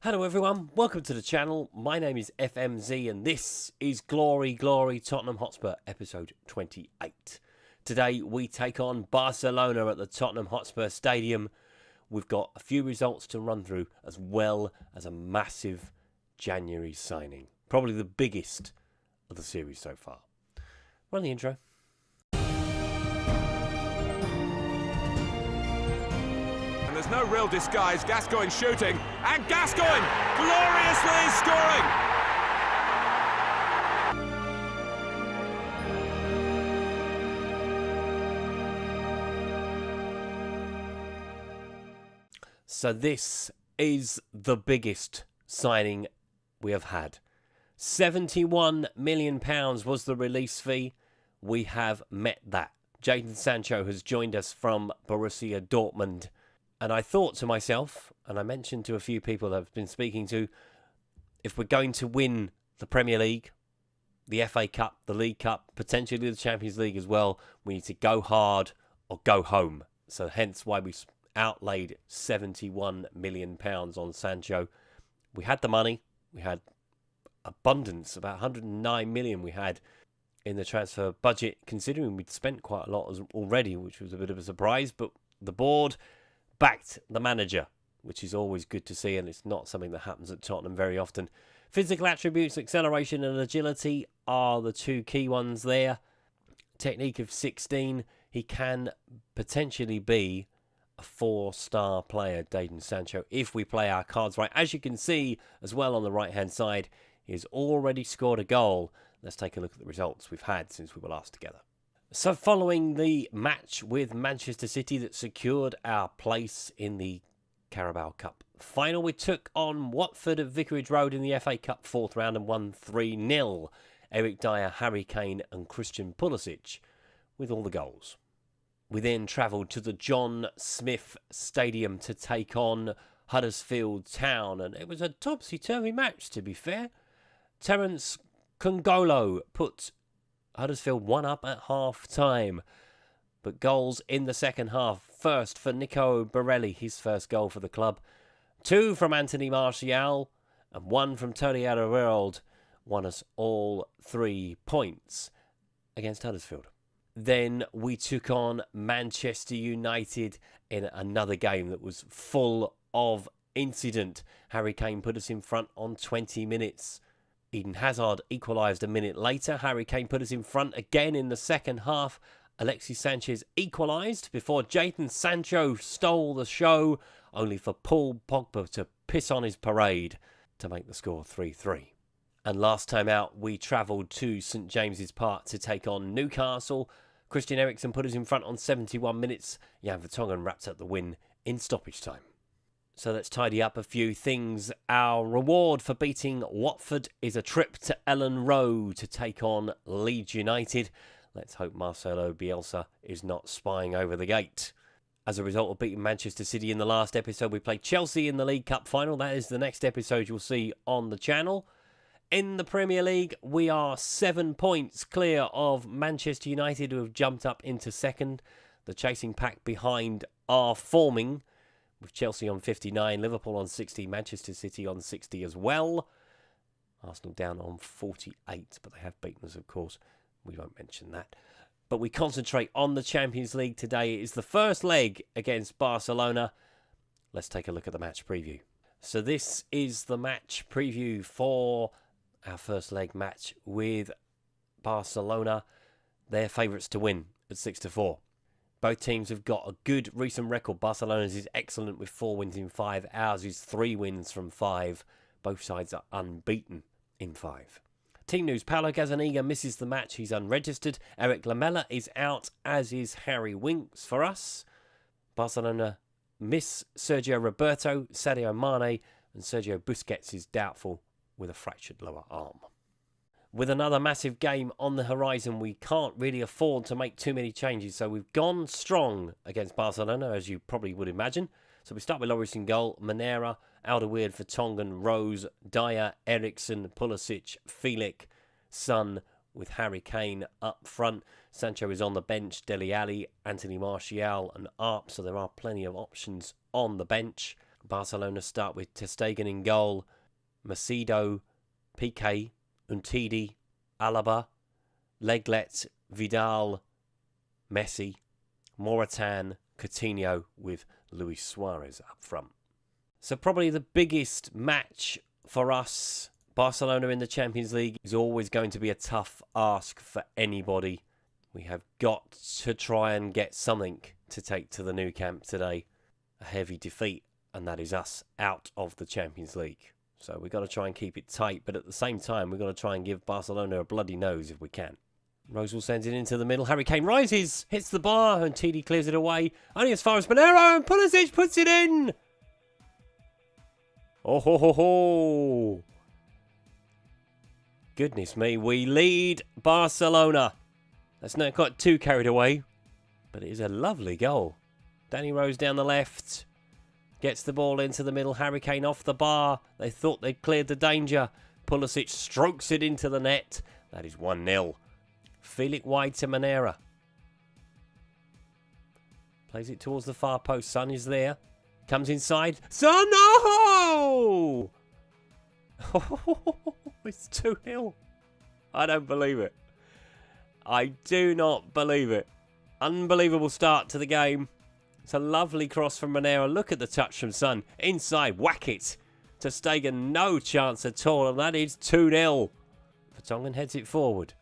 Hello everyone, welcome to the channel. My name is FMZ and this is Glory Glory Tottenham Hotspur episode 28. Today we take on Barcelona at the Tottenham Hotspur Stadium. We've got a few results to run through as well as a massive January signing. Probably the biggest of the series so far. Run the intro. There's no real disguise. Gascoigne shooting, and Gascoigne gloriously scoring. So this is the biggest signing we have had. £71 million was the release fee. We have met that. Jadon Sancho has joined us from Borussia Dortmund. And I thought to myself, and I mentioned to a few people that I've been speaking to, if we're going to win the Premier League, the FA Cup, the League Cup, potentially the Champions League as well, we need to go hard or go home. So hence why we outlaid £71 million on Sancho. We had the money. We had abundance, about 109 million we had in the transfer budget, considering we'd spent quite a lot already, which was a bit of a surprise. But the board backed the manager, which is always good to see, and it's not something that happens at Tottenham very often. Physical attributes, acceleration and agility are the two key ones there. Technique of 16. He can potentially be a 4-star player, Jadon Sancho, if we play our cards right. As you can see as well on the right-hand side, he's already scored a goal. Let's take a look at the results we've had since we were last together. So following the match with Manchester City that secured our place in the Carabao Cup final, we took on Watford at Vicarage Road in the FA Cup 4th round and won 3-0. Eric Dyer, Harry Kane and Christian Pulisic with all the goals. We then travelled to the John Smith Stadium to take on Huddersfield Town, and it was a topsy-turvy match, to be fair. Terence Kongolo put Huddersfield 1 up at half-time, but goals in the second half. First for Nico Barelli, his first goal for the club. 2 from Anthony Martial and 1 from Tony Alderweireld won us all 3 points against Huddersfield. Then we took on Manchester United in another game that was full of incident. Harry Kane put us in front on 20 minutes. Eden Hazard equalised a minute later. Harry Kane put us in front again in the second half. Alexis Sanchez equalised before Jadon Sancho stole the show, only for Paul Pogba to piss on his parade to make the score 3-3. And last time out, we travelled to St James's Park to take on Newcastle. Christian Eriksen put us in front on 71 minutes. Jan Vertonghen wrapped up the win in stoppage time. So let's tidy up a few things. Our reward for beating Watford is a trip to Ellen Road to take on Leeds United. Let's hope Marcelo Bielsa is not spying over the gate. As a result of beating Manchester City in the last episode, we played Chelsea in the League Cup final. That is the next episode you'll see on the channel. In the Premier League, we are 7 points clear of Manchester United, who have jumped up into second. The chasing pack behind are forming, with Chelsea on 59, Liverpool on 60, Manchester City on 60 as well. Arsenal down on 48, but they have beaten us, of course. We won't mention that. But we concentrate on the Champions League today. It is the first leg against Barcelona. Let's take a look at the match preview. So this is the match preview for our first leg match with Barcelona. They're favourites to win at 6-4. Both teams have got a good recent record. Barcelona's is excellent with 4 wins in 5. Ours is 3 wins from 5. Both sides are unbeaten in 5. Team news, Paulo Gazzaniga misses the match. He's unregistered. Eric Lamela is out, as is Harry Winks for us. Barcelona miss Sergio Roberto, Sadio Mane, and Sergio Busquets is doubtful with a fractured lower arm. With another massive game on the horizon, we can't really afford to make too many changes. So we've gone strong against Barcelona, as you probably would imagine. So we start with Lloris in goal, Manera, Alderweireld, Vertonghen, Rose, Dyer, Eriksen, Pulisic, Felix, Son, with Harry Kane up front. Sancho is on the bench, Dele Alli, Anthony Martial and Arp. So there are plenty of options on the bench. Barcelona start with Ter Stegen in goal. Macedo, Piqué, Umtiti, Alaba, Leglet, Vidal, Messi, Moratan, Coutinho with Luis Suarez up front. So probably the biggest match for us, Barcelona in the Champions League, is always going to be a tough ask for anybody. We have got to try and get something to take to the Nou Camp today. A heavy defeat, and that is us out of the Champions League. So we've got to try and keep it tight, but at the same time, we've got to try and give Barcelona a bloody nose if we can. Rosewell sends it into the middle. Harry Kane rises, hits the bar, and TD clears it away. Only as far as Monero, and Pulisic puts it in. Oh ho ho ho. Goodness me, we lead Barcelona. Let's not got too carried away, but it is a lovely goal. Danny Rose down the left. Gets the ball into the middle. Harry Kane off the bar. They thought they'd cleared the danger. Pulisic strokes it into the net. That is 1-0. Felix wide to Manera. Plays it towards the far post. Son is there. Comes inside. Son! Oh! It's 2-0. I don't believe it. I do not believe it. Unbelievable start to the game. It's a lovely cross from Monero. Look at the touch from Son. Inside, whack it. Ter Stegen, no chance at all. And that is 2-0. Vertonghen heads it forward.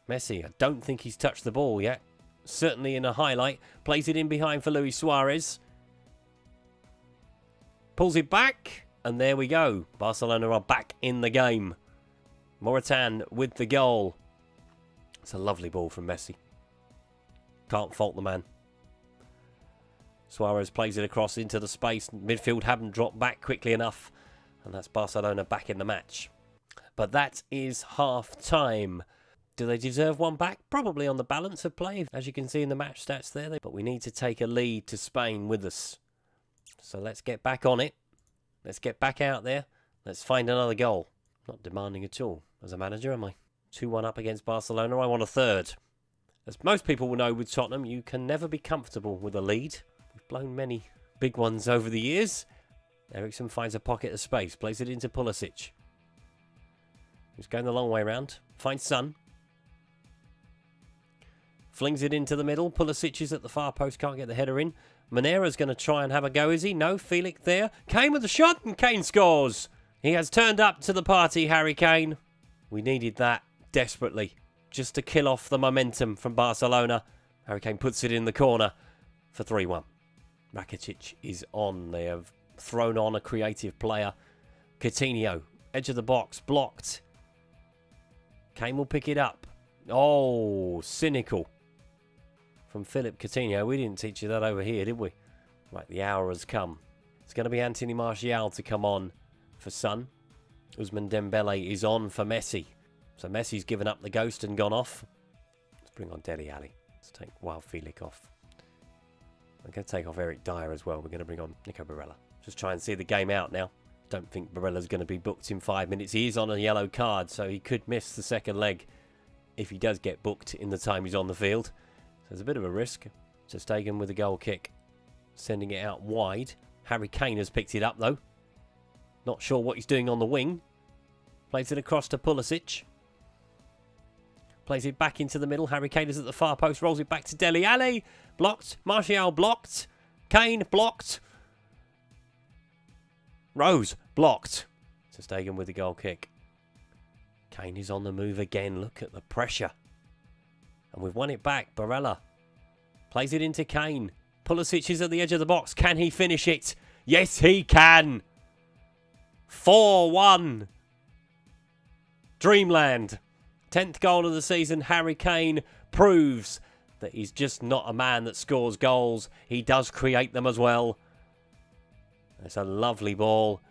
Messi, I don't think he's touched the ball yet. Certainly in a highlight. Plays it in behind for Luis Suarez. Pulls it back. And there we go. Barcelona are back in the game. Moratan with the goal. It's a lovely ball from Messi. Can't fault the man. Suarez plays it across into the space. Midfield haven't dropped back quickly enough. And that's Barcelona back in the match. But that is half time. Do they deserve one back? Probably on the balance of play, as you can see in the match stats there. But we need to take a lead to Spain with us. So let's get back on it. Let's get back out there. Let's find another goal. Not demanding at all as a manager, am I? 2-1 up against Barcelona. I want a third. As most people will know with Tottenham, you can never be comfortable with a lead. We've blown many big ones over the years. Eriksson finds a pocket of space. Plays it into Pulisic. He's going the long way round. Finds Son. Flings it into the middle. Pulisic is at the far post. Can't get the header in. Manera's going to try and have a go, is he? No, Felix there. Kane with the shot, and Kane scores. He has turned up to the party, Harry Kane. We needed that desperately, just to kill off the momentum from Barcelona. Harry Kane puts it in the corner for 3-1. Rakitic is on. They have thrown on a creative player. Coutinho, edge of the box, blocked. Kane will pick it up. Oh, cynical from Philip Coutinho. We didn't teach you that over here, did we? Right, the hour has come. It's going to be Anthony Martial to come on for Son. Ousmane Dembele is on for Messi. So Messi's given up the ghost and gone off. Let's bring on Dele Alli. Let's take Wild Felix off. We're going to take off Eric Dyer as well. We're going to bring on Nico Barella. Just try and see the game out now. Don't think Barella's going to be booked in 5 minutes. He is on a yellow card, so he could miss the second leg if he does get booked in the time he's on the field. So there's a bit of a risk. Ter Stegen with a goal kick. Sending it out wide. Harry Kane has picked it up, though. Not sure what he's doing on the wing. Plays it across to Pulisic. Plays it back into the middle. Harry Kane is at the far post. Rolls it back to Dele Alli. Blocked. Martial blocked. Kane blocked. Rose blocked. Ter Stegen with the goal kick. Kane is on the move again. Look at the pressure. And we've won it back. Barella plays it into Kane. Pulisic is at the edge of the box. Can he finish it? Yes, he can. 4-1. Dreamland. 10th goal of the season. Harry Kane proves that he's just not a man that scores goals. He does create them as well. It's a lovely ball.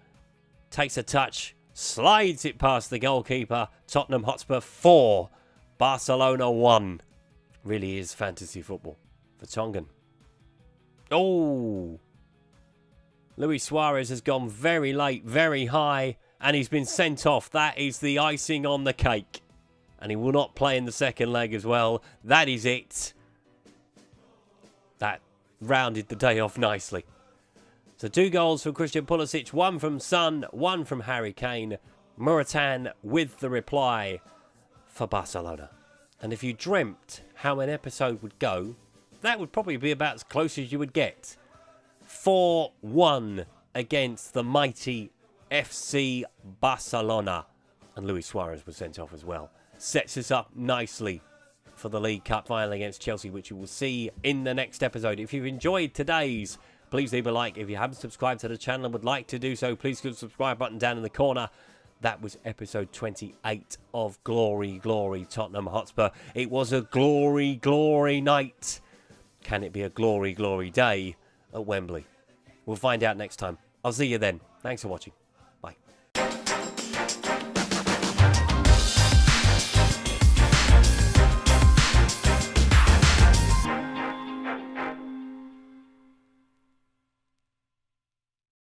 Takes a touch. Slides it past the goalkeeper. Tottenham Hotspur 4. Barcelona 1. Really is fantasy football. Vertonghen. Oh! Luis Suarez has gone very late, very high, and he's been sent off. That is the icing on the cake. And he will not play in the second leg as well. That is it. That rounded the day off nicely. So 2 goals from Christian Pulisic, 1 from Son, 1 from Harry Kane. Muratan with the reply for Barcelona. And if you dreamt how an episode would go, that would probably be about as close as you would get. 4-1 against the mighty FC Barcelona. And Luis Suarez was sent off as well. Sets us up nicely for the League Cup final against Chelsea, which you will see in the next episode. If you've enjoyed today's, please leave a like. If you haven't subscribed to the channel and would like to do so, please click the subscribe button down in the corner. That was episode 28 of Glory, Glory Tottenham Hotspur. It was a glory, glory night. Can it be a glory, glory day at Wembley? We'll find out next time. I'll see you then. Thanks for watching.